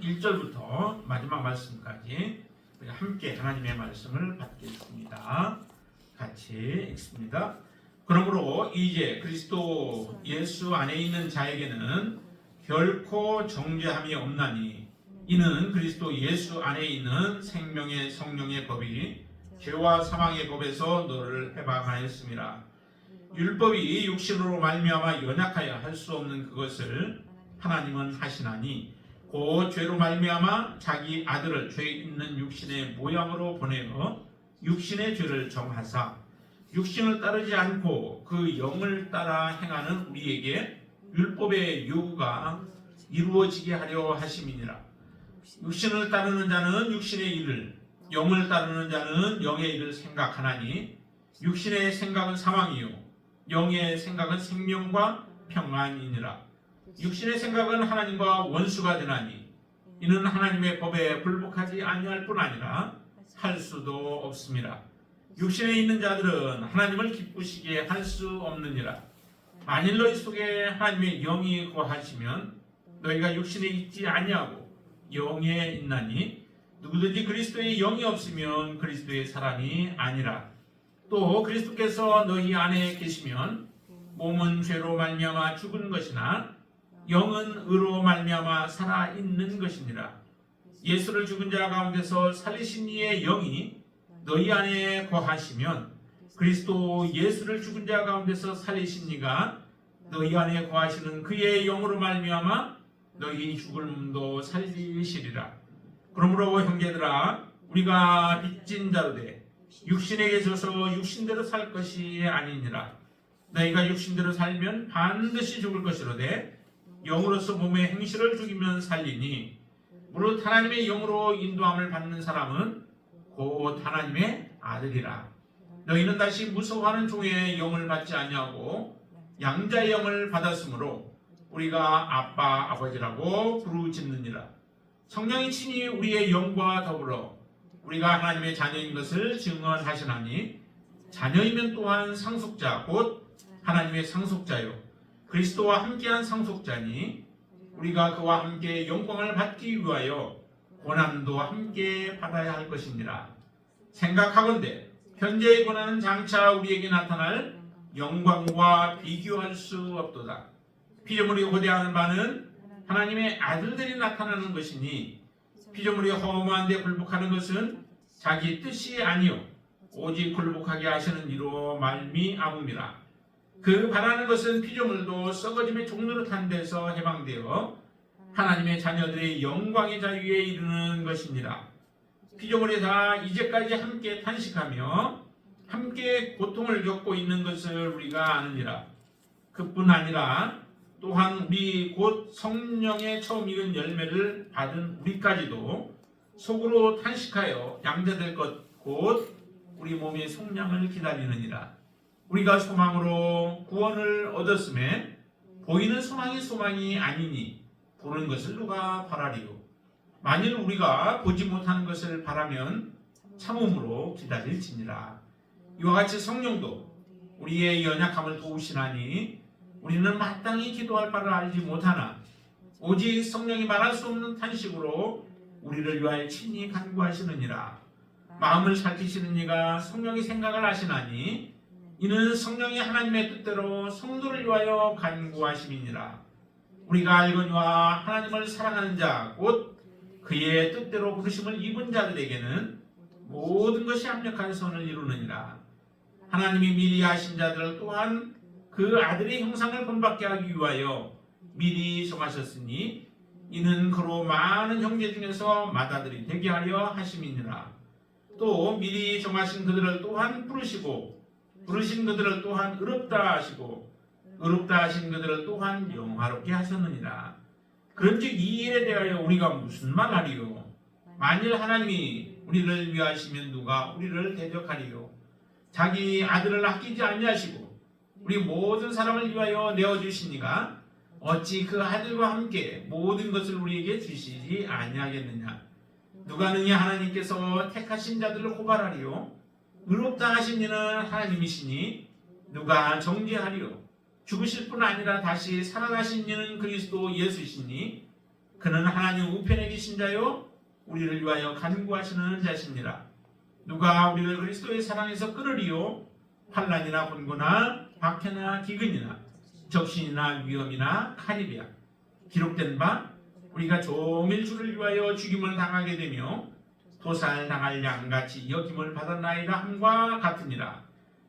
1절부터 마지막 말씀까지 우리 함께 하나님의 말씀을 받겠습니다. 같이 읽습니다. 그러므로 이제 그리스도 예수 안에 있는 자에게는 결코 정죄함이 없나니 이는 그리스도 예수 안에 있는 생명의 성령의 법이 죄와 사망의 법에서 너를 해방하였습니다. 율법이 육신으로 말미암아 연약하여 할 수 없는 그것을 하나님은 하시나니 곧 죄로 말미암아 자기 아들을 죄 있는 육신의 모양으로 보내어 육신의 죄를 정하사 육신을 따르지 않고 그 영을 따라 행하는 우리에게 율법의 요구가 이루어지게 하려 하심이니라. 육신을 따르는 자는 육신의 일을, 영을 따르는 자는 영의 일을 생각하나니 육신의 생각은 사망이요 영의 생각은 생명과 평안이니라. 육신의 생각은 하나님과 원수가 되나니 이는 하나님의 법에 굴복하지 아니할 뿐 아니라 할 수도 없습니다. 육신에 있는 자들은 하나님을 기쁘시게 할 수 없느니라. 만일 너희 속에 하나님의 영이 거하시면 너희가 육신에 있지 아니하고 영에 있나니 누구든지 그리스도의 영이 없으면 그리스도의 사람이 아니라. 또 그리스도께서 너희 안에 계시면 몸은 죄로 말미암아 죽은 것이나 영은 의로 말미암아 살아 있는 것이니라. 예수를 죽은 자 가운데서 살리신 이의 영이 너희 안에 거하시면 그리스도 예수를 죽은 자 가운데서 살리신 이가 너희 안에 거하시는 그의 영으로 말미암아 너희 죽을 몸도 살리시리라. 그러므로 형제들아 우리가 빚진 자로 돼 육신에게 져서 육신대로 살 것이 아니니라. 너희가 육신대로 살면 반드시 죽을 것이로되 영으로서 몸의 행실을 죽이면 살리니 무릇 하나님의 영으로 인도함을 받는 사람은 곧 하나님의 아들이라. 너희는 다시 무서워하는 종의 영을 받지 아니하고 양자의 영을 받았으므로 우리가 아빠 아버지라고 부르짖느니라. 성령이 친히 우리의 영과 더불어 우리가 하나님의 자녀인 것을 증언하시나니 자녀이면 또한 상속자 곧 하나님의 상속자요 그리스도와 함께한 상속자니 우리가 그와 함께 영광을 받기 위하여 고난도 함께 받아야 할 것이니라. 생각하건대 현재의 고난은 장차 우리에게 나타날 영광과 비교할 수 없도다. 피조물이 호대하는 바는 하나님의 아들들이 나타나는 것이니 피조물이 허무한 데 굴복하는 것은 자기 뜻이 아니요 오직 굴복하게 하시는 이로 말미암음이라. 그 바라는 것은 피조물도 썩어짐의 종노릇한 데서 해방되어 하나님의 자녀들의 영광의 자유에 이르는 것입니다. 피조물이 다 이제까지 함께 탄식하며 함께 고통을 겪고 있는 것을 우리가 아느니라. 그뿐 아니라 또한 우리 곧 성령의 처음 익은 열매를 받은 우리까지도 속으로 탄식하여 양자될 것 곧 우리 몸의 속량을 기다리느니라. 우리가 소망으로 구원을 얻었음에 보이는 소망이 소망이 아니니 보는 것을 누가 바라리요. 만일 우리가 보지 못하는 것을 바라면 참음으로 기다릴지니라. 이와 같이 성령도 우리의 연약함을 도우시나니 우리는 마땅히 기도할 바를 알지 못하나 오직 성령이 말할 수 없는 탄식으로 우리를 위하여 친히 간구하시느니라. 마음을 살피시는 이가 성령이 생각을 하시나니 이는 성령이 하나님의 뜻대로 성도를 위하여 간구하심이니라. 우리가 알거니와 하나님을 사랑하는 자 곧 그의 뜻대로 부르심을 입은 자들에게는 모든 것이 합력한 선을 이루느니라. 하나님이 미리 하신 자들을 또한 그 아들의 형상을 본받게 하기 위하여 미리 정하셨으니 이는 그로 많은 형제 중에서 맏아들이 되게 하려 하심이니라. 또 미리 정하신 그들을 또한 부르시고 부르신 그들을 또한 의롭다 하시고 의롭다 하신 그들을 또한 영화롭게 하셨느니라. 그런즉 이 일에 대하여 우리가 무슨 말하리요? 만일 하나님이 우리를 위하시면 누가 우리를 대적하리요? 자기 아들을 아끼지 아니하시고 우리 모든 사람을 위하여 내어주시니가 어찌 그 아들과 함께 모든 것을 우리에게 주시지 아니하겠느냐? 누가 능히 하나님께서 택하신 자들을 고발하리요? 의롭다 하신 이는 하나님이시니 누가 정죄하리요? 죽으실 뿐 아니라 다시 살아나신 이는 그리스도 예수시니 그는 하나님 우편에 계신 자요 우리를 위하여 간구하시는 자십니다. 누가 우리를 그리스도의 사랑에서 끊으리요? 환난이나 곤고나 박해나 기근이나 적신이나 위험이나 칼이랴. 기록된 바 우리가 종일 주를 위하여 죽임을 당하게 되며 도살당할 양같이 여김을 받았나이다 함과 같으니라.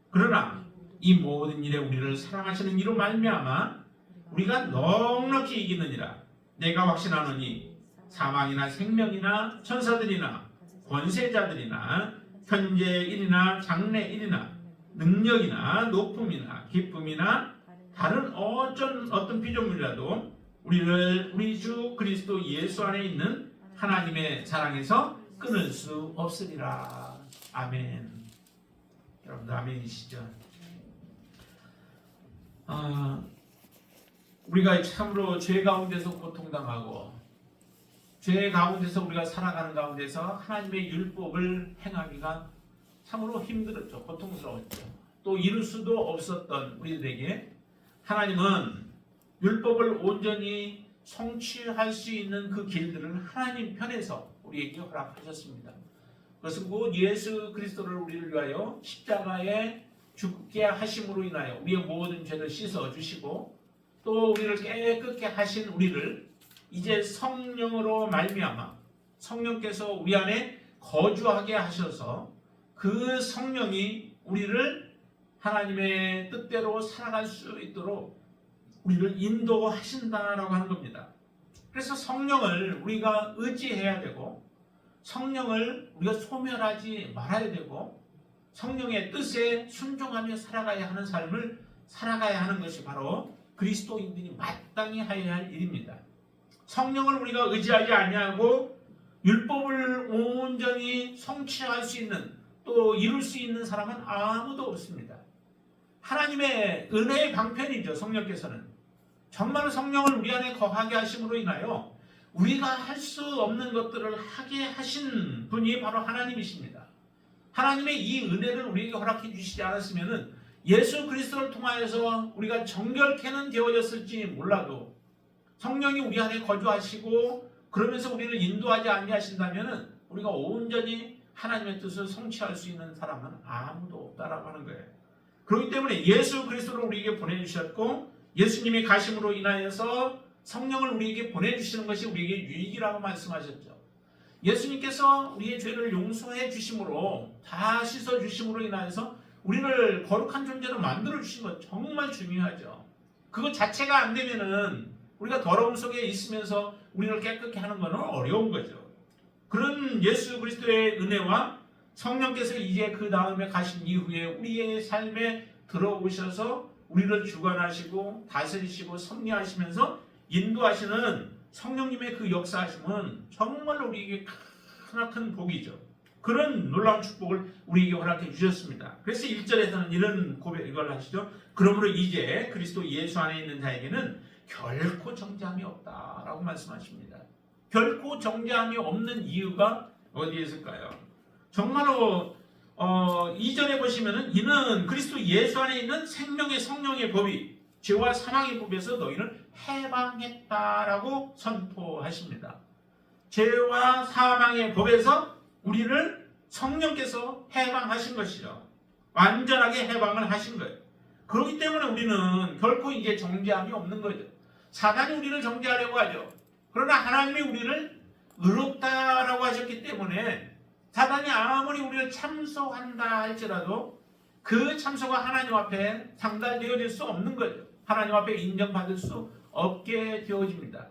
그러나 이 모든 일에 우리를 사랑하시는 이로 말미암아 우리가 넉넉히 이기느니라. 내가 확신하노니 사망이나 생명이나 천사들이나 권세자들이나 현재일이나 장래일이나 능력이나 높음이나 기쁨이나 다른 어떤 피조물이라도 우리 주 그리스도 예수 안에 있는 하나님의 사랑에서 끊을 수 없으리라. 아멘. 여러분들 아멘이시죠? 우리가 참으로 죄 가운데서 고통당하고 죄 가운데서 우리가 살아가는 가운데서 하나님의 율법을 행하기가 참으로 힘들었죠. 고통스러웠죠. 또 이룰 수도 없었던 우리들에게 하나님은 율법을 온전히 성취할 수 있는 그 길들을 하나님 편에서 우리에게 허락하셨습니다. 그것은 곧 예수 그리스도를 우리를 위하여 십자가에 죽게 하심으로 인하여 우리의 모든 죄를 씻어주시고 또 우리를 깨끗게 하신 우리를 이제 성령으로 말미암아 성령께서 우리 안에 거주하게 하셔서 그 성령이 우리를 하나님의 뜻대로 살아갈 수 있도록 우리를 인도하신다라고 하는 겁니다. 그래서 성령을 우리가 의지해야 되고 성령을 우리가 소멸하지 말아야 되고 성령의 뜻에 순종하며 살아가야 하는 삶을 살아가야 하는 것이 바로 그리스도인들이 마땅히 해야 할 일입니다. 성령을 우리가 의지하지 아니하고 율법을 온전히 성취할 수 있는 또 이룰 수 있는 사람은 아무도 없습니다. 하나님의 은혜의 방편이죠. 성령께서는 정말로 성령을 우리 안에 거하게 하심으로 인하여 우리가 할 수 없는 것들을 하게 하신 분이 바로 하나님이십니다. 하나님의 이 은혜를 우리에게 허락해 주시지 않았으면 예수 그리스도를 통하여서 우리가 정결케는 되어졌을지 몰라도 성령이 우리 안에 거주하시고 그러면서 우리를 인도하지 아니하신다면 우리가 온전히 하나님의 뜻을 성취할 수 있는 사람은 아무도 없다라고 하는 거예요. 그렇기 때문에 예수 그리스도를 우리에게 보내주셨고 예수님의 가심으로 인하여서 성령을 우리에게 보내주시는 것이 우리에게 유익이라고 말씀하셨죠. 예수님께서 우리의 죄를 용서해 주심으로 다 씻어 주심으로 인하여서 우리를 거룩한 존재로 만들어 주신 것 정말 중요하죠. 그것 자체가 안 되면은 우리가 더러움 속에 있으면서 우리를 깨끗게 하는 것은 어려운 거죠. 그런 예수 그리스도의 은혜와 성령께서 이제 그 다음에 가신 이후에 우리의 삶에 들어오셔서 우리를 주관하시고 다스리시고 섭리하시면서 인도하시는 성령님의 그 역사하심은 정말 우리에게 크나큰 복이죠. 그런 놀라운 축복을 우리에게 허락해 주셨습니다. 그래서 1절에서는 이런 이걸 하시죠. 그러므로 이제 그리스도 예수 안에 있는 자에게는 결코 정죄함이 없다라고 말씀하십니다. 결코 정죄함이 없는 이유가 어디에 있을까요? 정말로 2절에 보시면은 이는 그리스도 예수 안에 있는 생명의 성령의 법이 죄와 사망의 법에서 너희를 해방했다라고 선포하십니다. 죄와 사망의 법에서 우리를 성령께서 해방하신 것이죠. 완전하게 해방을 하신 거예요. 그렇기 때문에 우리는 결코 이제 정죄함이 없는 거죠. 사단이 우리를 정죄하려고 하죠. 그러나 하나님이 우리를 의롭다라고 하셨기 때문에 사단이 아무리 우리를 참소한다 할지라도 그 참소가 하나님 앞에 상달되어질 수 없는 거죠. 하나님 앞에 인정받을 수 없게 되어집니다.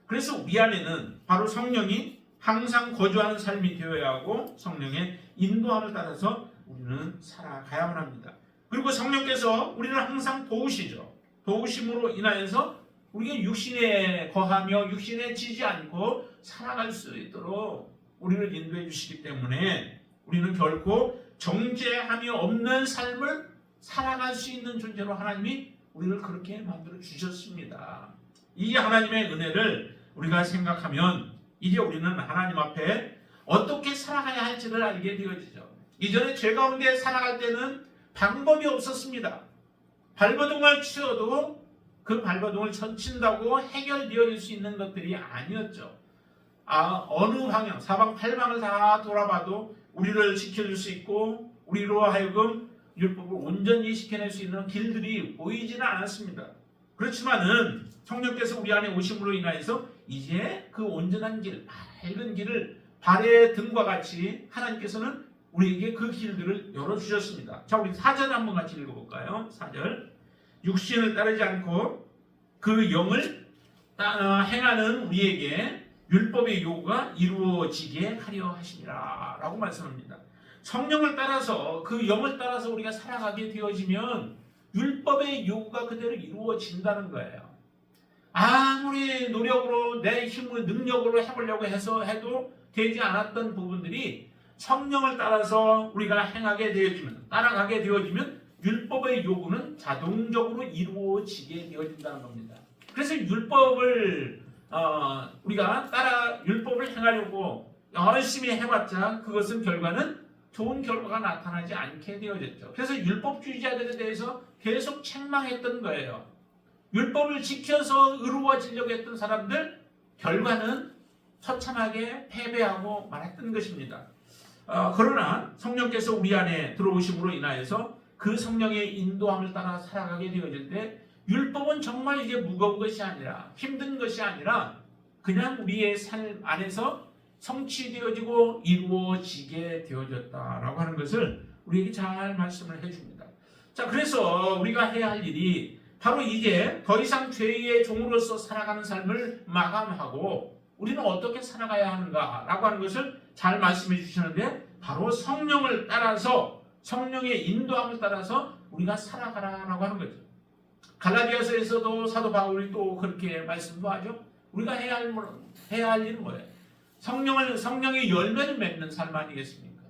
그래서 우리 안에는 바로 성령이 항상 거주하는 삶이 되어야 하고 성령의 인도함을 따라서 우리는 살아가야만 합니다. 그리고 성령께서 우리를 항상 도우시죠. 도우심으로 인하여서 우리가 육신에 거하며 육신에 지지 않고 살아갈 수 있도록 우리를 인도해 주시기 때문에 우리는 결코 정죄함이 없는 삶을 살아갈 수 있는 존재로 하나님이 우리를 그렇게 만들어 주셨습니다. 이 하나님의 은혜를 우리가 생각하면 이제 우리는 하나님 앞에 어떻게 살아가야 할지를 알게 되어지죠. 이전에 죄 가운데 살아갈 때는 방법이 없었습니다. 발버둥을 치어도 그 발버둥을 친다고 해결되어질 수 있는 것들이 아니었죠. 어느 방향, 사방팔방을 다 돌아봐도 우리를 지켜줄 수 있고 우리로 하여금 율법을 온전히 지켜낼 수 있는 길들이 보이지는 않았습니다. 그렇지만은 성령께서 우리 안에 오심으로 인하여서 이제 그 온전한 길, 밝은 길을 발의 등과 같이 하나님께서는 우리에게 그 길들을 열어주셨습니다. 자, 우리 4절 한번 같이 읽어볼까요? 4절. 육신을 따르지 않고 그 영을 행하는 우리에게 율법의 요구가 이루어지게 하려 하시니라 라고 말씀합니다. 성령을 따라서 그 영을 따라서 우리가 살아가게 되어지면 율법의 요구가 그대로 이루어진다는 거예요. 아무리 노력으로 내 힘을 능력으로 해보려고 해도 되지 않았던 부분들이 성령을 따라서 우리가 행하게 되어지면, 따라가게 되어지면 율법의 요구는 자동적으로 이루어지게 되어진다는 겁니다. 그래서 율법을 우리가 율법을 행하려고 열심히 해봤자 그것은 결과는 좋은 결과가 나타나지 않게 되어졌죠. 그래서 율법주의자들에 대해서 계속 책망했던 거예요. 율법을 지켜서 의로워지려고 했던 사람들 결과는 처참하게 패배하고 말았던 것입니다. 그러나 성령께서 우리 안에 들어오심으로 인하여서 그 성령의 인도함을 따라 살아가게 되어질 때 율법은 정말 이게 무거운 것이 아니라 힘든 것이 아니라 그냥 우리의 삶 안에서 성취되어지고 이루어지게 되어졌다라고 하는 것을 우리에게 잘 말씀을 해줍니다. 자, 그래서 우리가 해야 할 일이 바로 이제 더 이상 죄의 종으로서 살아가는 삶을 마감하고 우리는 어떻게 살아가야 하는가라고 하는 것을 잘 말씀해 주시는데 바로 성령을 따라서 성령의 인도함을 따라서 우리가 살아가라라고 하는 거죠. 갈라디아서에서도 사도 바울이 또 그렇게 말씀도 하죠. 우리가 해야 할 일은 뭐예요? 성령의 열매를 맺는 삶 아니겠습니까?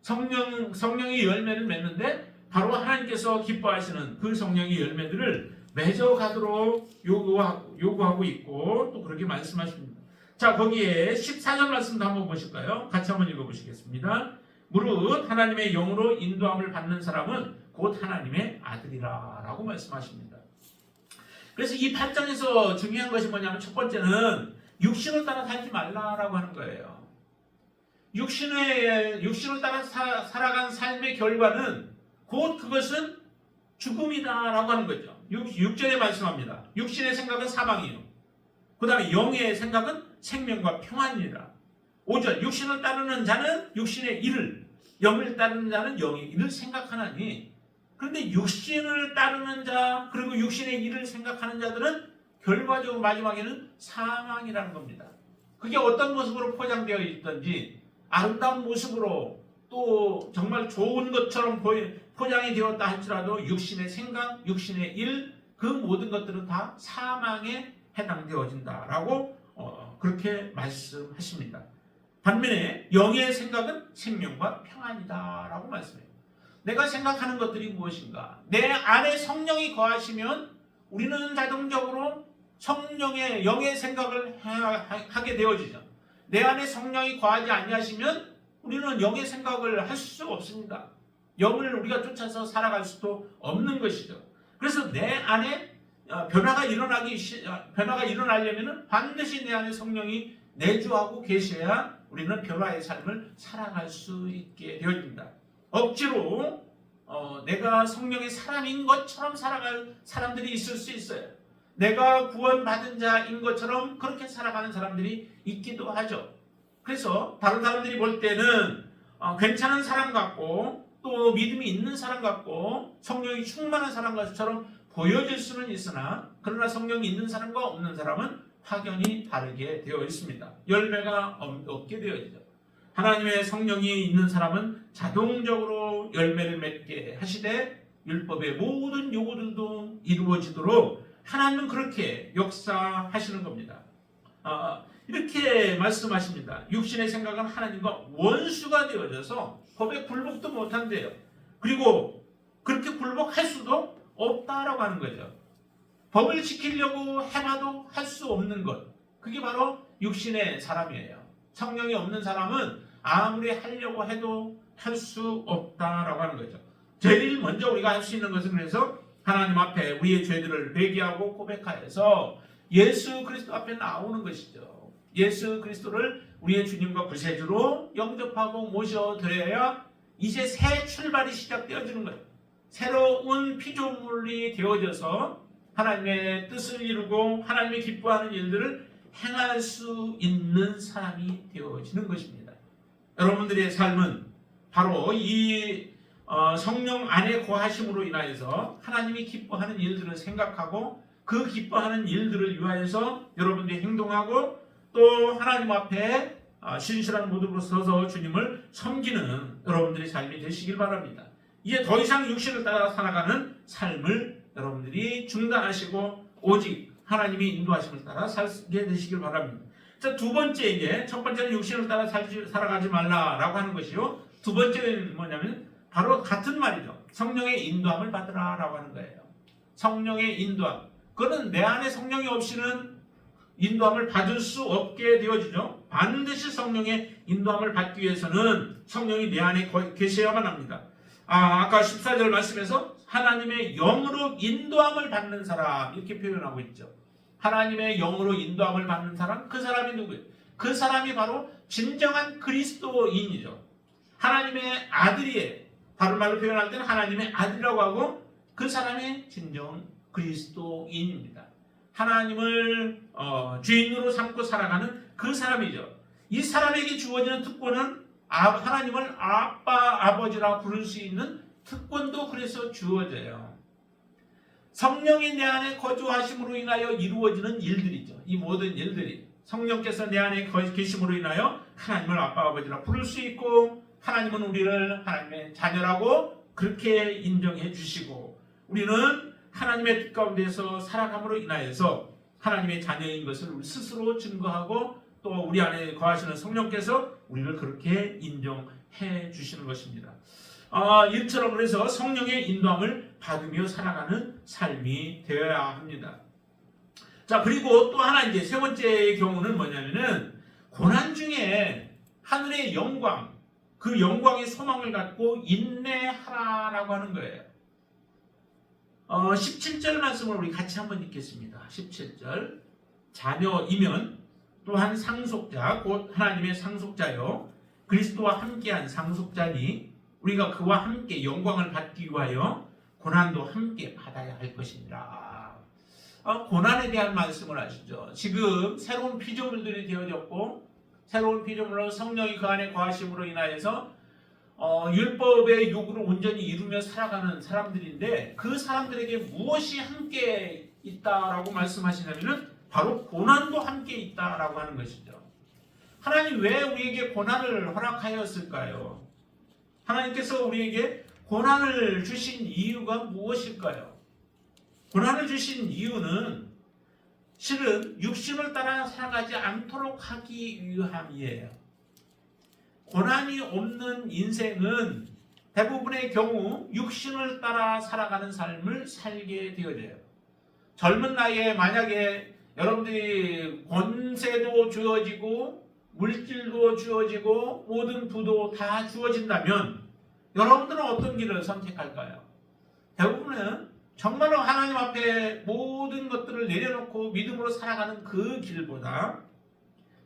성령의 열매를 맺는데 바로 하나님께서 기뻐하시는 그 성령의 열매들을 맺어가도록 요구하고 있고 또 그렇게 말씀하십니다. 자, 거기에 14절 말씀도 한번 보실까요? 같이 한번 읽어보시겠습니다. 무릇 하나님의 영으로 인도함을 받는 사람은 곧 하나님의 아들이라 라고 말씀하십니다. 그래서 이 8장에서 중요한 것이 뭐냐면 첫 번째는 육신을 따라 살지 말라라고 하는 거예요. 육신을 따라 살아간 삶의 결과는 곧 그것은 죽음이다라고 하는 거죠. 6절에 말씀합니다. 육신의 생각은 사망이요. 그 다음에 영의 생각은 생명과 평안이라. 5절 육신을 따르는 자는 육신의 일을, 영을 따르는 자는 영의 일을 생각하나니. 그런데 육신을 따르는 자 그리고 육신의 일을 생각하는 자들은 결과적으로 마지막에는 사망이라는 겁니다. 그게 어떤 모습으로 포장되어 있든지 아름다운 모습으로 또 정말 좋은 것처럼 포장이 되었다 할지라도 육신의 생각, 육신의 일, 그 모든 것들은 다 사망에 해당되어진다라고 그렇게 말씀하십니다. 반면에 영의 생각은 생명과 평안이다라고 말씀해요. 내가 생각하는 것들이 무엇인가? 내 안에 성령이 거하시면 우리는 자동적으로 영의 생각을 하게 되어지죠. 내 안에 성령이 거하지 아니하시면 우리는 영의 생각을 할 수 없습니다. 영을 우리가 쫓아서 살아갈 수도 없는 것이죠. 그래서 내 안에 변화가 일어나려면 반드시 내 안에 성령이 내주하고 계셔야 우리는 변화의 삶을 살아갈 수 있게 되어집니다. 억지로 내가 성령의 사람인 것처럼 살아갈 사람들이 있을 수 있어요. 내가 구원받은 자인 것처럼 그렇게 살아가는 사람들이 있기도 하죠. 그래서 다른 사람들이 볼 때는 괜찮은 사람 같고 또 믿음이 있는 사람 같고 성령이 충만한 사람 것처럼 보여질 수는 있으나 그러나 성령이 있는 사람과 없는 사람은 확연히 다르게 되어 있습니다. 열매가 없게 되어지죠. 하나님의 성령이 있는 사람은 자동적으로 열매를 맺게 하시되 율법의 모든 요구들도 이루어지도록 하나님은 그렇게 역사하시는 겁니다. 이렇게 말씀하십니다. 육신의 생각은 하나님과 원수가 되어져서 법에 굴복도 못한대요. 그리고 그렇게 굴복할 수도 없다라고 하는 거죠. 법을 지키려고 해봐도 할 수 없는 것. 그게 바로 육신의 사람이에요. 성령이 없는 사람은 아무리 하려고 해도 할 수 없다라고 하는 거죠. 제일 먼저 우리가 할 수 있는 것은 그래서 하나님 앞에 우리의 죄들을 회개하고 고백하여서 예수 그리스도 앞에 나오는 것이죠. 예수 그리스도를 우리의 주님과 구세주로 영접하고 모셔드려야 이제 새 출발이 시작되어지는 거예요. 새로운 피조물이 되어져서 하나님의 뜻을 이루고 하나님의 기뻐하는 일들을 행할 수 있는 사람이 되어지는 것입니다. 여러분들의 삶은 바로 이 성령 안에 거하심으로 인하여서 하나님이 기뻐하는 일들을 생각하고 그 기뻐하는 일들을 위하여서 여러분들이 행동하고 또 하나님 앞에 신실한 모습으로 서서 주님을 섬기는 여러분들의 삶이 되시길 바랍니다. 이제 더 이상 육신을 따라 살아가는 삶을 여러분들이 중단하시고 오직 하나님의 인도하심을 따라 살게 되시길 바랍니다. 자, 두 번째, 이제 첫 번째는 육신을 따라 살아가지 말라라고 하는 것이요. 두 번째는 뭐냐면 바로 같은 말이죠. 성령의 인도함을 받으라라고 하는 거예요. 성령의 인도함. 그거는 내 안에 성령이 없이는 인도함을 받을 수 없게 되어지죠. 반드시 성령의 인도함을 받기 위해서는 성령이 내 안에 계셔야만 합니다. 아까 14절 말씀에서 하나님의 영으로 인도함을 받는 사람 이렇게 표현하고 있죠. 하나님의 영으로 인도함을 받는 사람, 그 사람이 누구예요? 그 사람이 바로 진정한 그리스도인이죠. 하나님의 아들이에요. 다른 말로 표현할 때는 하나님의 아들이라고 하고 그 사람이 진정 그리스도인입니다. 하나님을 주인으로 삼고 살아가는 그 사람이죠. 이 사람에게 주어지는 특권은 하나님을 아빠, 아버지라 부를 수 있는 특권도 그래서 주어져요. 성령이 내 안에 거주하심으로 인하여 이루어지는 일들이죠. 이 모든 일들이 성령께서 내 안에 계심으로 인하여 하나님을 아빠, 아버지라 부를 수 있고 하나님은 우리를 하나님의 자녀라고 그렇게 인정해 주시고 우리는 하나님의 뜻 가운데서 살아감으로 인하여서 하나님의 자녀인 것을 우리 스스로 증거하고 또 우리 안에 거하시는 성령께서 우리를 그렇게 인정해 주시는 것입니다. 이처럼 그래서 성령의 인도함을 받으며 살아가는 삶이 되어야 합니다. 자, 그리고 또 하나 이제 세 번째의 경우는 뭐냐면은 고난 중에 하늘의 영광, 그 영광의 소망을 갖고 인내하라라고 하는 거예요. 17절 말씀을 우리 같이 한번 읽겠습니다. 17절. 자녀이면 또한 상속자, 곧 하나님의 상속자요 그리스도와 함께한 상속자니 우리가 그와 함께 영광을 받기 위하여 고난도 함께 받아야 할 것이니라. 고난에 대한 말씀을 하시죠. 지금 새로운 피조물들이 되어졌고 새로운 피조물로 성령이 그 안에 거하심으로 인하여서 율법의 요구를 온전히 이루며 살아가는 사람들인데 그 사람들에게 무엇이 함께 있다라고 말씀하시냐면은 바로 고난도 함께 있다라고 하는 것이죠. 하나님 왜 우리에게 고난을 허락하였을까요? 하나님께서 우리에게 고난을 주신 이유가 무엇일까요? 고난을 주신 이유는 실은 육신을 따라 살아가지 않도록 하기 위함이에요. 고난이 없는 인생은 대부분의 경우 육신을 따라 살아가는 삶을 살게 되어져요. 젊은 나이에 만약에 여러분들이 권세도 주어지고 물질도 주어지고 모든 부도 다 주어진다면 여러분들은 어떤 길을 선택할까요? 대부분은 정말로 하나님 앞에 모든 것들을 내려놓고 믿음으로 살아가는 그 길보다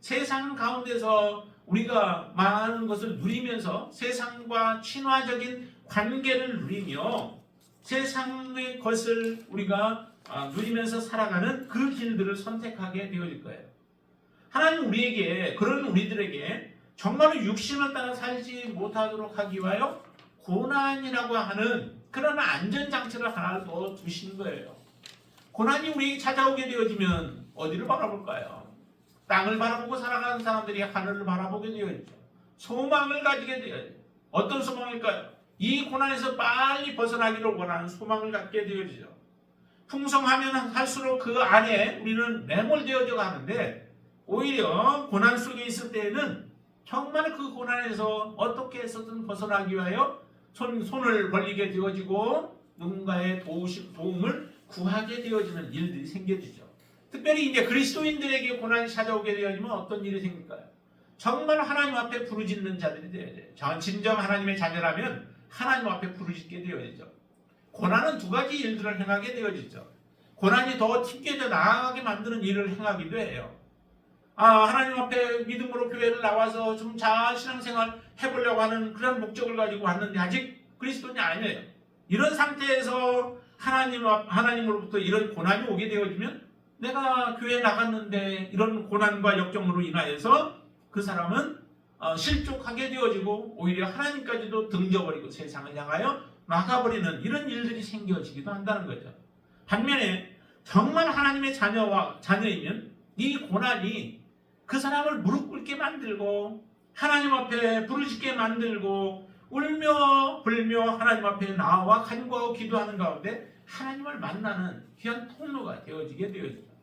세상 가운데서 우리가 많은 것을 누리면서 세상과 친화적인 관계를 누리며 세상의 것을 우리가 누리면서 살아가는 그 길들을 선택하게 되어질 거예요. 하나님 우리에게 그런 우리들에게 정말로 육신을 따라 살지 못하도록 하기 위하여 고난이라고 하는 그런 안전장치를 하나 더 두신 거예요. 고난이 우리에게 찾아오게 되어지면 어디를 바라볼까요? 땅을 바라보고 살아가는 사람들이 하늘을 바라보게 되어있죠. 소망을 가지게 되어요. 어떤 소망일까요? 이 고난에서 빨리 벗어나기를 원하는 소망을 갖게 되어지죠. 풍성하면 할수록 그 안에 우리는 매몰되어져 가는데 오히려 고난 속에 있을 때에는 정말 그 고난에서 어떻게 해서든 벗어나기 위하여 손을 벌리게 되어지고 누군가의 도움을 구하게 되어지는 일들이 생겨지죠. 특별히 이제 그리스도인들에게 고난이 찾아오게 되어지면 어떤 일이 생길까요? 정말 하나님 앞에 부르짖는 자들이 되어야 돼요. 진정 하나님의 자녀라면 하나님 앞에 부르짖게 되어야죠. 고난은 두 가지 일들을 행하게 되어지죠. 고난이 더 튕겨져 나아가게 만드는 일을 행하기도 해요. 하나님 앞에 믿음으로 교회를 나와서 좀 잘 신앙생활 해보려고 하는 그런 목적을 가지고 왔는데 아직 그리스도인이 아니에요. 이런 상태에서 하나님으로부터 이런 고난이 오게 되어지면 내가 교회에 나갔는데 이런 고난과 역경으로 인하여서 그 사람은 실족하게 되어지고 오히려 하나님까지도 등져버리고 세상을 향하여 나가버리는 이런 일들이 생겨지기도 한다는 거죠. 반면에 정말 하나님의 자녀이면 이 고난이 그 사람을 무릎 꿇게 만들고 하나님 앞에 부르짖게 만들고 울며 불며 하나님 앞에 나와 간구하고 기도하는 가운데 하나님을 만나는 귀한 통로가 되어지게 되어지죠.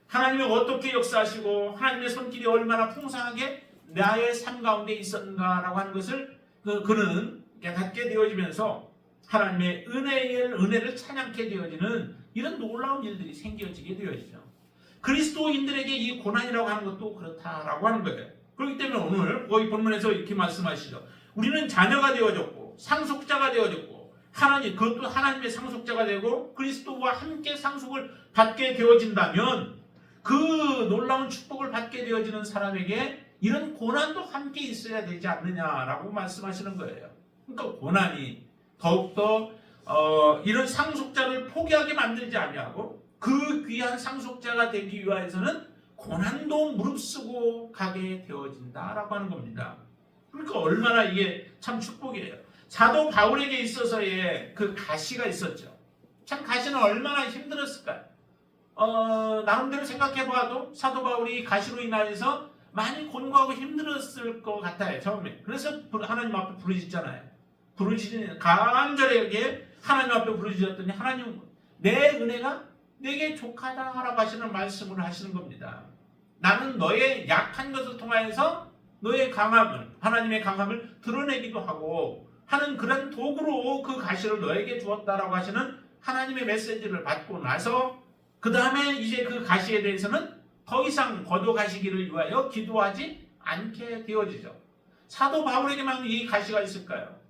하나님이 어떻게 역사하시고 하나님의 손길이 얼마나 풍성하게 나의 삶 가운데 있었는가라고 하는 것을 그는 깨닫게 되어지면서 하나님의 은혜를 찬양케 되어지는 이런 놀라운 일들이 생겨지게 되어지죠. 그리스도인들에게 이 고난이라고 하는 것도 그렇다라고 하는 거예요. 그렇기 때문에 오늘 거기 본문에서 이렇게 말씀하시죠. 우리는 자녀가 되어졌고 상속자가 되어졌고 그것도 하나님의 상속자가 되고 그리스도와 함께 상속을 받게 되어진다면 그 놀라운 축복을 받게 되어지는 사람에게 이런 고난도 함께 있어야 되지 않느냐라고 말씀하시는 거예요. 그러니까 고난이 더욱더 이런 상속자를 포기하게 만들지 아니하고 그 귀한 상속자가 되기 위해서는 고난도 무릅쓰고 가게 되어진다라고 하는 겁니다. 그러니까 얼마나 이게 참 축복이에요. 사도 바울에게 있어서의 그 가시가 있었죠. 참 가시는 얼마나 힘들었을까요? 나름대로 생각해봐도 사도 바울이 가시로 인하여서 많이 곤고하고 힘들었을 것 같아요. 처음에. 그래서 하나님 앞에 부르짖잖아요. 부르짖는 간절하게 하나님 앞에 부르짖었더니 하나님 내 은혜가 내게 족하다라고 하시는 말씀을 하시는 겁니다. 나는 너의 약한 것을 통하여서 너의 하나님의 강함을 드러내기도 하고 하는 그런 도구로 그 가시를 너에게 주었다라고 하시는 하나님의 메시지를 받고 나서 그 다음에 이제 그 가시에 대해서는 더 이상 거둬가시기를 위하여 기도하지 않게 되어지죠. 사도 바울에게만 이 가시가 있을까요?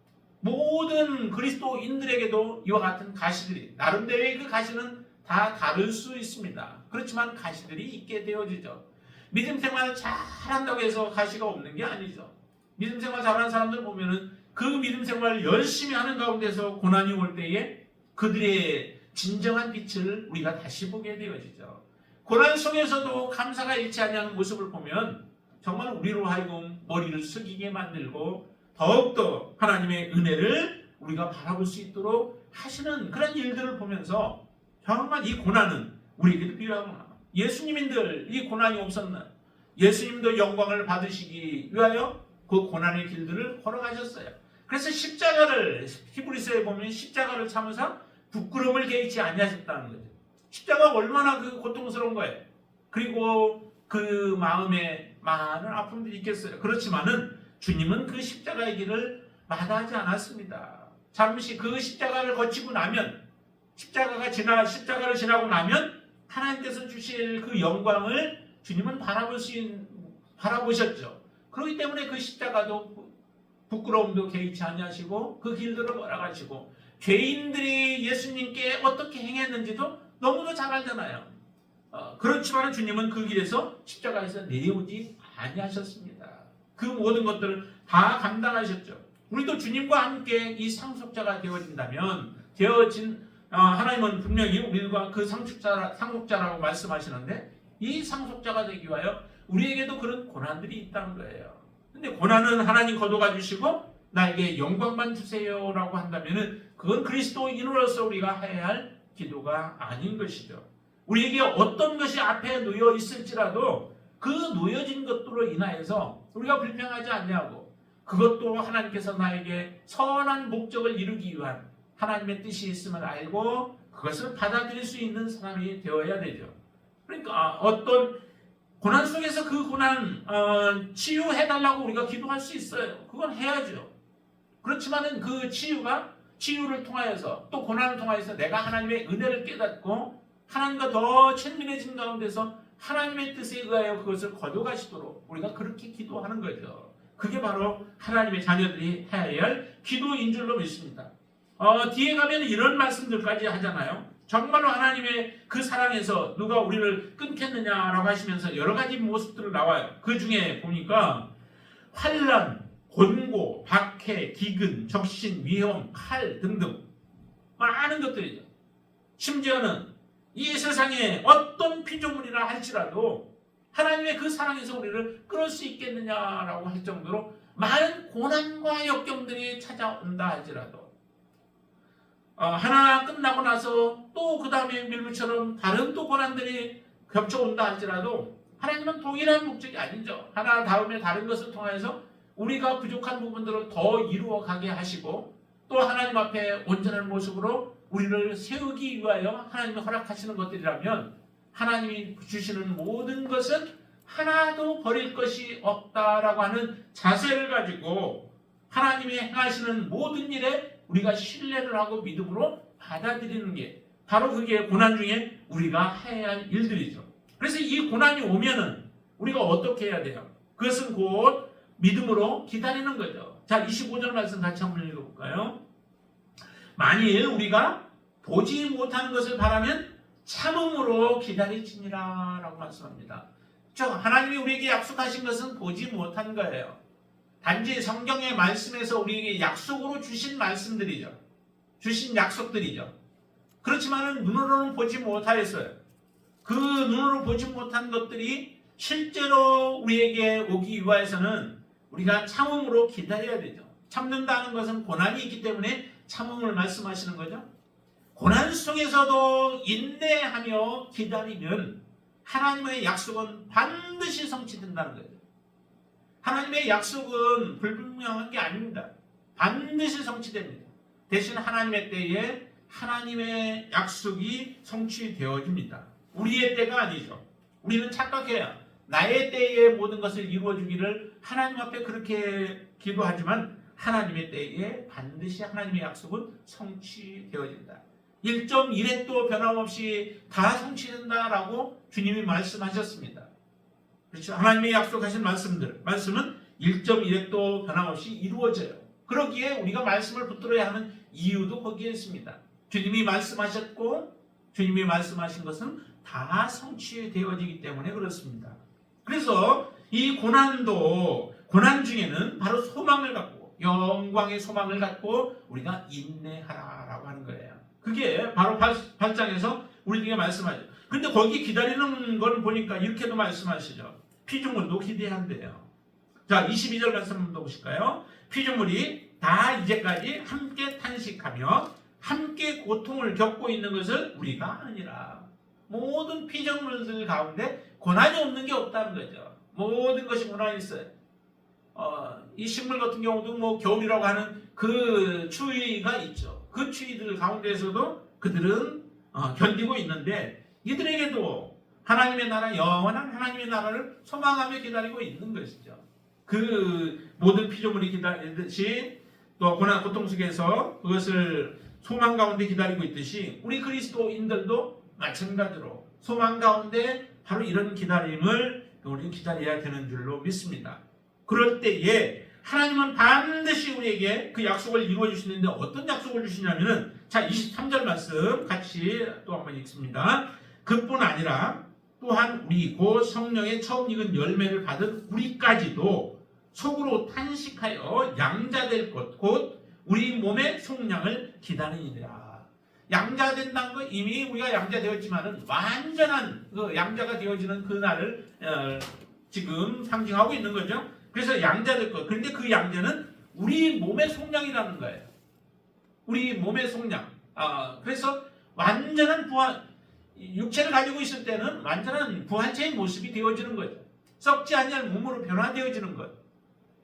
모든 그리스도인들에게도 이와 같은 가시들이 나름대로의 그 가시는 다 다를 수 있습니다. 그렇지만 가시들이 있게 되어지죠. 믿음 생활을 잘한다고 해서 가시가 없는 게 아니죠. 믿음 생활 잘하는 사람들 보면은 그 믿음 생활을 열심히 하는 가운데서 고난이 올 때에 그들의 진정한 빛을 우리가 다시 보게 되어지죠. 고난 속에서도 감사가 잃지 않는 모습을 보면 정말 우리로 하여금 머리를 숙이게 만들고 더욱더 하나님의 은혜를 우리가 바라볼 수 있도록 하시는 그런 일들을 보면서 정말 이 고난은 우리에게도 필요하구나. 예수님인들 이 고난이 없었나? 예수님도 영광을 받으시기 위하여 그 고난의 길들을 걸어가셨어요. 그래서 십자가를 히브리서에 보면 십자가를 참으사 부끄러움을 개의치 아니하셨다는 거죠. 십자가가 얼마나 그 고통스러운 거예요. 그리고 그 마음에 많은 아픔들이 있겠어요. 그렇지만은 주님은 그 십자가의 길을 마다하지 않았습니다. 잠시 그 십자가를 거치고 나면 십자가를 지나고 나면 하나님께서 주실 그 영광을 주님은 바라보셨죠. 그렇기 때문에 그 십자가도 부끄러움도 개의치 아니하시고 그 길들을 걸어가시고 죄인들이 예수님께 어떻게 행했는지도 너무도 잘 알잖아요. 그렇지만 주님은 그 길에서 십자가에서 내려오지 아니하셨습니다. 그 모든 것들을 다 감당하셨죠. 우리도 주님과 함께 이 상속자가 되어진다면 하나님은 분명히 우리가 그 상속자라고 말씀하시는데 이 상속자가 되기 위하여 우리에게도 그런 고난들이 있다는 거예요. 근데 고난은 하나님 거둬가 주시고 나에게 영광만 주세요라고 한다면은 그건 그리스도인으로서 우리가 해야 할 기도가 아닌 것이죠. 우리에게 어떤 것이 앞에 놓여 있을지라도 그 놓여진 것들로 인하여서 우리가 불평하지 않냐고 그것도 하나님께서 나에게 선한 목적을 이루기 위한 하나님의 뜻이 있음을 알고 그것을 받아들일 수 있는 사람이 되어야 되죠. 그러니까 어떤 고난 속에서 그 고난 치유해달라고 우리가 기도할 수 있어요. 그건 해야죠. 그렇지만은 그 치유를 통하여서 또 고난을 통하여서 내가 하나님의 은혜를 깨닫고 하나님과 더 친밀해진 가운데서 하나님의 뜻에 의하여 그것을 거둬가시도록 우리가 그렇게 기도하는 거죠. 그게 바로 하나님의 자녀들이 해야 할 기도인 줄로 믿습니다. 뒤에 가면 이런 말씀들까지 하잖아요. 정말로 하나님의 그 사랑에서 누가 우리를 끊겠느냐라고 하시면서 여러 가지 모습들을 나와요. 그 중에 보니까 환난, 곤고, 박해, 기근, 적신, 위험, 칼 등등 많은 것들이죠. 심지어는 이 세상에 어떤 피조물이라 할지라도 하나님의 그 사랑에서 우리를 끌을 수 있겠느냐라고 할 정도로 많은 고난과 역경들이 찾아온다 할지라도 하나 끝나고 나서 또 그 다음에 밀물처럼 다른 또 고난들이 겹쳐온다 할지라도 하나님은 동일한 목적이 아니죠. 하나 다음에 다른 것을 통해서 우리가 부족한 부분들을 더 이루어가게 하시고 또 하나님 앞에 온전한 모습으로 우리를 세우기 위하여 하나님이 허락하시는 것들이라면 하나님이 주시는 모든 것은 하나도 버릴 것이 없다라고 하는 자세를 가지고 하나님이 행하시는 모든 일에 우리가 신뢰를 하고 믿음으로 받아들이는 게 바로 그게 고난 중에 우리가 해야 할 일들이죠. 그래서 이 고난이 오면은 우리가 어떻게 해야 돼요? 그것은 곧 믿음으로 기다리는 거죠. 자, 25절 말씀 같이 한번 읽어볼까요? 만일 우리가 보지 못하는 것을 바라면 참음으로 기다리지니라 라고 말씀합니다. 하나님이 우리에게 약속하신 것은 보지 못한 거예요. 단지 성경의 말씀에서 우리에게 약속으로 주신 말씀들이죠. 주신 약속들이죠. 그렇지만 눈으로는 보지 못하였어요. 그 눈으로 보지 못한 것들이 실제로 우리에게 오기 위해서는 우리가 참음으로 기다려야 되죠. 참는다는 것은 고난이 있기 때문에 참음을 말씀하시는 거죠. 고난 속에서도 인내하며 기다리면 하나님의 약속은 반드시 성취된다는 거죠. 하나님의 약속은 불분명한 게 아닙니다. 반드시 성취됩니다. 대신 하나님의 때에 하나님의 약속이 성취되어집니다. 우리의 때가 아니죠. 우리는 착각해야 나의 때에 모든 것을 이루어주기를 하나님 앞에 그렇게 기도하지만 하나님의 때에 반드시 하나님의 약속은 성취되어진다. 1.1획도 변함없이 다 성취된다라고 주님이 말씀하셨습니다. 그렇죠? 하나님의 약속하신 말씀은 1.1획도 변함없이 이루어져요. 그러기에 우리가 말씀을 붙들어야 하는 이유도 거기에 있습니다. 주님이 말씀하셨고 주님이 말씀하신 것은 다 성취되어지기 때문에 그렇습니다. 그래서 이 고난도 고난 중에는 바로 소망을 갖고 영광의 소망을 갖고 우리가 인내하라라고 하는 거예요. 그게 바로 8장에서 우리에게 말씀하죠. 근데 거기 기다리는 걸 보니까 이렇게도 말씀하시죠. 피조물도 기대한대요. 자, 22절 말씀 한번 보실까요? 피조물이 다 이제까지 함께 탄식하며 함께 고통을 겪고 있는 것을 우리가 아니라. 모든 피조물들 가운데 고난이 없는 게 없다는 거죠. 모든 것이 고난이 있어요. 이 식물 같은 경우도 겨울이라고 하는 그 추위가 있죠. 그 추위들 가운데에서도 그들은 견디고 있는데 이들에게도 하나님의 나라, 영원한 하나님의 나라를 소망하며 기다리고 있는 것이죠. 그 모든 피조물이 기다리듯이 또 고난 고통 속에서 그것을 소망 가운데 기다리고 있듯이 우리 그리스도인들도 마찬가지로 소망 가운데 바로 이런 기다림을 우리는 기다려야 되는 줄로 믿습니다. 그럴 때에 하나님은 반드시 우리에게 그 약속을 이루어 주시는데 어떤 약속을 주시냐면은 자, 23절 말씀 같이 또 한번 읽습니다. 그뿐 아니라 또한 우리 곧 성령의 처음 익은 열매를 받은 우리까지도 속으로 탄식하여 양자될 것 곧 우리 몸의 속량을 기다리니라. 양자된다는 건 이미 우리가 양자되었지만은 완전한 그 양자가 되어지는 그 날을 지금 상징하고 있는 거죠. 그래서 양자될 것. 그런데 그 양자는 우리 몸의 속량이라는 거예요. 우리 몸의 속량. 그래서 완전한 부활, 육체를 가지고 있을 때는 완전한 부활체의 모습이 되어지는 거죠. 썩지 아니할 몸으로 변화되어지는 것.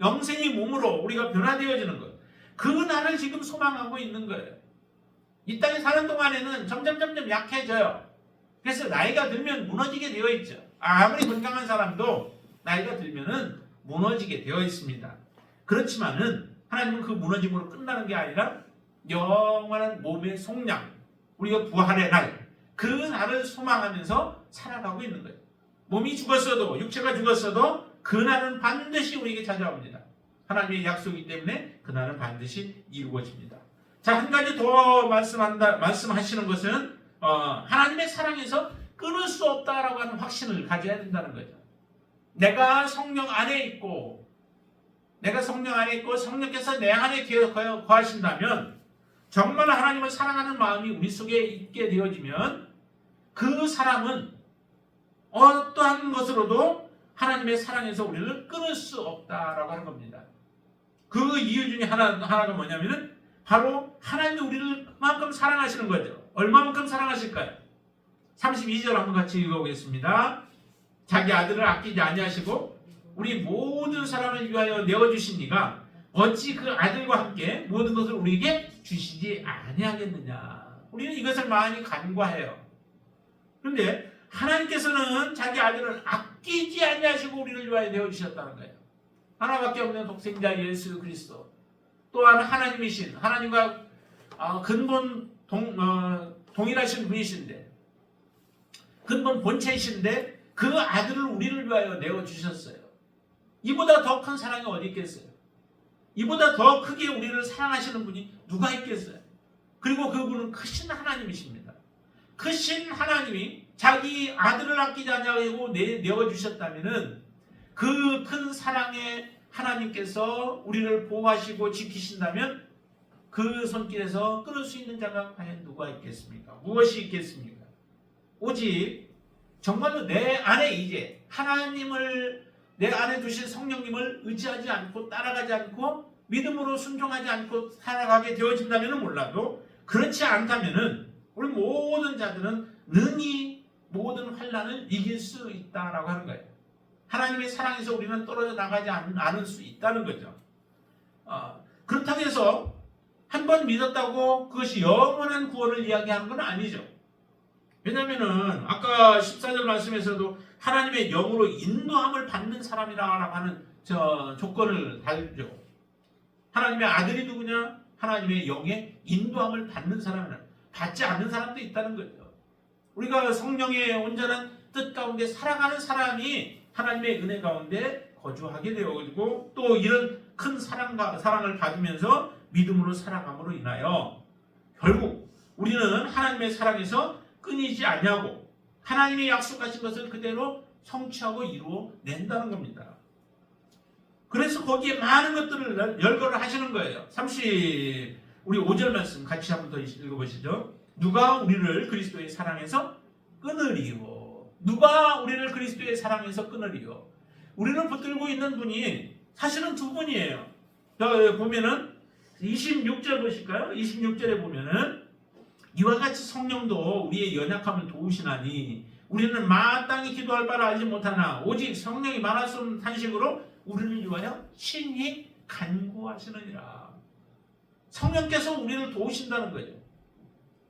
영생의 몸으로 우리가 변화되어지는 것. 그 날을 지금 소망하고 있는 거예요. 이 땅에 사는 동안에는 점점 약해져요. 그래서 나이가 들면 무너지게 되어 있죠. 아무리 건강한 사람도 나이가 들면은 무너지게 되어 있습니다. 그렇지만은 하나님은 그 무너짐으로 끝나는 게 아니라 영원한 몸의 속량, 우리가 부활의 날, 그 날을 소망하면서 살아가고 있는 거예요. 몸이 죽었어도, 육체가 죽었어도 그 날은 반드시 우리에게 찾아옵니다. 하나님의 약속이기 때문에 그 날은 반드시 이루어집니다. 자, 한 가지 더 말씀하시는 것은 하나님의 사랑에서 끊을 수 없다라고 하는 확신을 가져야 된다는 거죠. 내가 성령 안에 있고 성령께서 내 안에 거하신다면 정말 하나님을 사랑하는 마음이 우리 속에 있게 되어지면 그 사람은 어떠한 것으로도 하나님의 사랑에서 우리를 끊을 수 없다라고 하는 겁니다. 그 이유 중에 하나가 뭐냐면은 바로 하나님이 우리를 그만큼 사랑하시는 거죠. 얼마만큼 사랑하실까요? 32절 한번 같이 읽어보겠습니다. 자기 아들을 아끼지 아니하시고 우리 모든 사람을 위하여 내어주시니가 어찌 그 아들과 함께 모든 것을 우리에게 주시지 아니하겠느냐. 우리는 이것을 많이 간과해요. 그런데 하나님께서는 자기 아들을 아끼지 아니하시고 우리를 위하여 내어주셨다는 거예요. 하나밖에 없는 독생자 예수 그리스도, 또한 하나님이신, 하나님과 근본 동일하신 분이신데, 근본 본체이신데 그 아들을 우리를 위하여 내어주셨어요. 이보다 더 큰 사랑이 어디 있겠어요? 이보다 더 크게 우리를 사랑하시는 분이 누가 있겠어요? 그리고 그분은 크신 하나님이십니다. 크신 하나님이 자기 아들을 아끼지 아니하고 내어주셨다면은 그 큰 사랑의 하나님께서 우리를 보호하시고 지키신다면 그 손길에서 끊을 수 있는 자가 과연 누가 있겠습니까? 무엇이 있겠습니까? 오직 정말로 내 안에 이제 하나님을, 내 안에 두신 성령님을 의지하지 않고 따라가지 않고 믿음으로 순종하지 않고 살아가게 되어진다면 몰라도, 그렇지 않다면 우리 모든 자들은 능히 모든 환난을 이길 수 있다라고 하는 거예요. 하나님의 사랑에서 우리는 떨어져 나가지 않을 수 있다는 거죠. 그렇다고 해서 한 번 믿었다고 그것이 영원한 구원을 이야기하는 건 아니죠. 왜냐하면 아까 14절 말씀에서도 하나님의 영으로 인도함을 받는 사람이라고 하는 조건을 달죠. 하나님의 아들이 누구냐? 하나님의 영의 인도함을 받는 사람이나 받지 않는 사람도 있다는 거죠. 우리가 성령의 온전한 뜻 가운데 살아가는 사람이 하나님의 은혜 가운데 거주하게 되어지고 또 이런 큰 사랑을 받으면서 믿음으로 살아감으로 인하여 결국 우리는 하나님의 사랑에서 끊이지 아니하고 하나님의 약속하신 것을 그대로 성취하고 이루어낸다는 겁니다. 그래서 거기에 많은 것들을 열거를 하시는 거예요. 우리 5절 말씀 같이 한번 더 읽어보시죠. 누가 우리를 그리스도의 사랑에서 끊으리요. 누가 우리를 그리스도의 사랑에서 끊으리요. 우리를 붙들고 있는 분이 사실은 두 분이에요. 보면은 26절 보실까요? 26절에 보면은 이와 같이 성령도 우리의 연약함을 도우시나니 우리는 마땅히 기도할 바를 알지 못하나 오직 성령이 말할 수 없는 탄식으로 우리를 위하여 친히 간구하시느니라. 성령께서 우리를 도우신다는 거죠.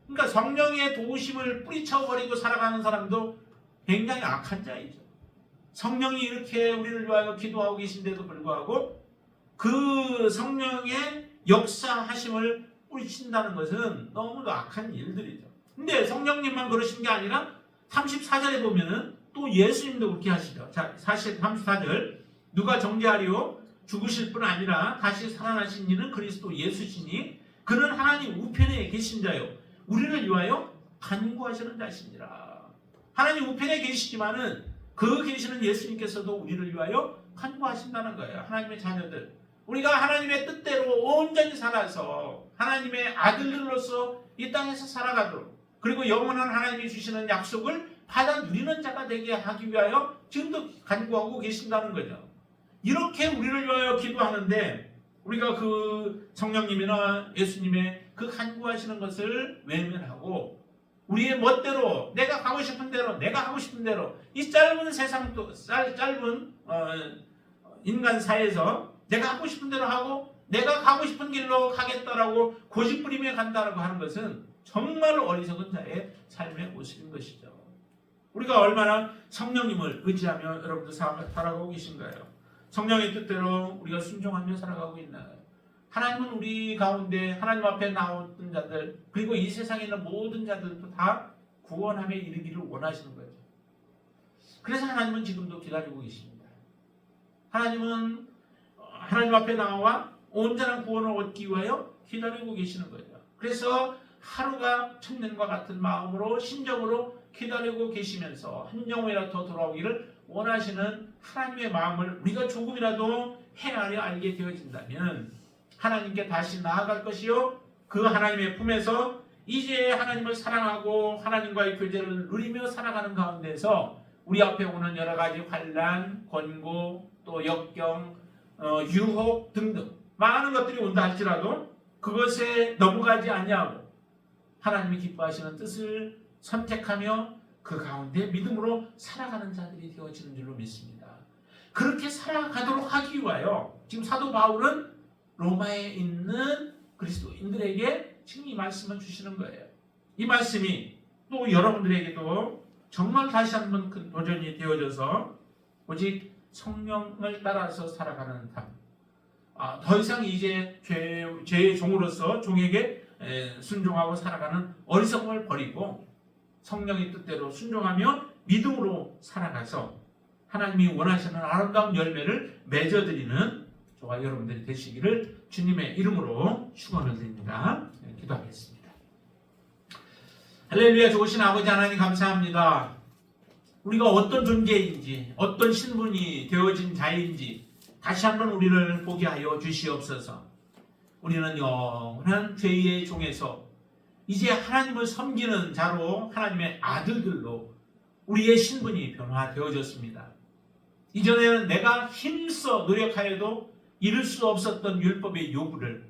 그러니까 성령의 도우심을 뿌리쳐버리고 살아가는 사람도 굉장히 악한 자이죠. 성령이 이렇게 우리를 위하여 기도하고 계신데도 불구하고 그 성령의 역사하심을 뿌리친다는 것은 너무도 악한 일들이죠. 근데 성령님만 그러신 게 아니라 34절에 보면은 또 예수님도 그렇게 하시죠. 자, 34절 누가 정죄하리요? 죽으실 뿐 아니라 다시 살아나신 이는 그리스도 예수시니 그는 하나님 우편에 계신 자요 우리를 위하여 간구하시는 자시니라. 하나님 우편에 계시지만은 그 계시는 예수님께서도 우리를 위하여 간구하신다는 거예요. 하나님의 자녀들, 우리가 하나님의 뜻대로 온전히 살아서 하나님의 아들들로서 이 땅에서 살아가도록, 그리고 영원한 하나님이 주시는 약속을 받아 누리는 자가 되게 하기 위하여 지금도 간구하고 계신다는 거죠. 이렇게 우리를 위하여 기도하는데 우리가 그 성령님이나 예수님의 그 간구하시는 것을 외면하고 우리의 멋대로 내가 가고 싶은 대로 내가 하고 싶은 대로 이 짧은 세상 짧은 인간사에서 내가 하고 싶은 대로 하고 내가 가고 싶은 길로 가겠다라고 고집부리며 간다라고 하는 것은 정말로 어리석은 자의 삶의 모습인 것이죠. 우리가 얼마나 성령님을 의지하며 여러분들 살아가고 계신가요? 성령의 뜻대로 우리가 순종하며 살아가고 있나요? 하나님은 우리 가운데 하나님 앞에 나오던 자들 그리고 이 세상에 있는 모든 자들도 다 구원함에 이르기를 원하시는 거죠. 그래서 하나님은 지금도 기다리고 계십니다. 하나님은 하나님 앞에 나와 온전한 구원을 얻기 위하여 기다리고 계시는 거죠. 그래서 하루가 천년과 같은 마음으로 심정으로 기다리고 계시면서 한 영혼이라도 더 돌아오기를 원하시는 하나님의 마음을 우리가 조금이라도 헤아려 알게 되어진다면 하나님께 다시 나아갈 것이요, 그 하나님의 품에서 이제 하나님을 사랑하고 하나님과의 교제를 누리며 살아가는 가운데서 우리 앞에 오는 여러 가지 환난, 권고, 또 역경, 유혹 등등 많은 것들이 온다 할지라도 그것에 넘어가지 아니하고 하나님이 기뻐하시는 뜻을 선택하며 그 가운데 믿음으로 살아가는 자들이 되어지는 줄로 믿습니다. 그렇게 살아가도록 하기 위하여 지금 사도 바울은 로마에 있는 그리스도인들에게 지금 이 말씀을 주시는 거예요. 이 말씀이 또 여러분들에게도 정말 다시 한번 큰 도전이 되어져서 오직 성령을 따라서 살아가는 삶, 더 이상 이제 죄의 종으로서 종에게 순종하고 살아가는 어리석음을 버리고 성령의 뜻대로 순종하며 믿음으로 살아가서 하나님이 원하시는 아름다운 열매를 맺어드리는 저와 여러분들이 되시기를 주님의 이름으로 축원을 드립니다. 기도하겠습니다. 할렐루야. 좋으신 아버지 하나님 감사합니다. 우리가 어떤 존재인지 어떤 신분이 되어진 자인지 다시 한번 우리를 보게 하여 주시옵소서. 우리는 영원한 죄의 종에서 이제 하나님을 섬기는 자로 하나님의 아들들로 우리의 신분이 변화되어졌습니다. 이전에는 내가 힘써 노력하여도 이룰 수 없었던 율법의 요구를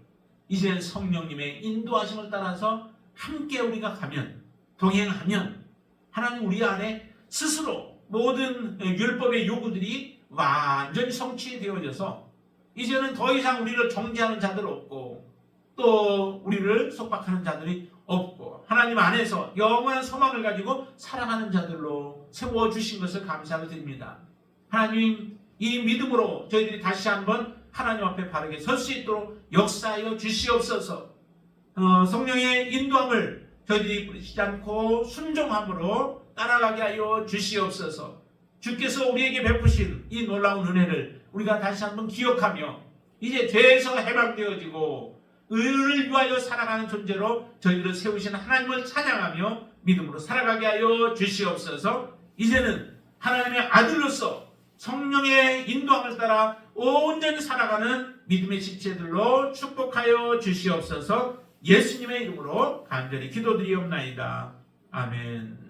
이제는 성령님의 인도하심을 따라서 함께 우리가 가면, 동행하면 하나님 우리 안에 스스로 모든 율법의 요구들이 완전히 성취되어져서 이제는 더 이상 우리를 정죄하는 자들 없고 또 우리를 속박하는 자들이 없고 하나님 안에서 영원한 소망을 가지고 살아가는 자들로 세워주신 것을 감사를 드립니다. 하나님, 이 믿음으로 저희들이 다시 한번 하나님 앞에 바르게 설 수 있도록 역사하여 주시옵소서. 성령의 인도함을 저희들이 부리지 않고 순종함으로 따라가게 하여 주시옵소서. 주께서 우리에게 베푸신 이 놀라운 은혜를 우리가 다시 한번 기억하며 이제 죄에서 해방되어지고 의를 위하여 살아가는 존재로 저희들을 세우신 하나님을 찬양하며 믿음으로 살아가게 하여 주시옵소서. 이제는 하나님의 아들로서 성령의 인도함을 따라 온전히 살아가는 믿음의 지체들로 축복하여 주시옵소서. 예수님의 이름으로 간절히 기도드리옵나이다. 아멘.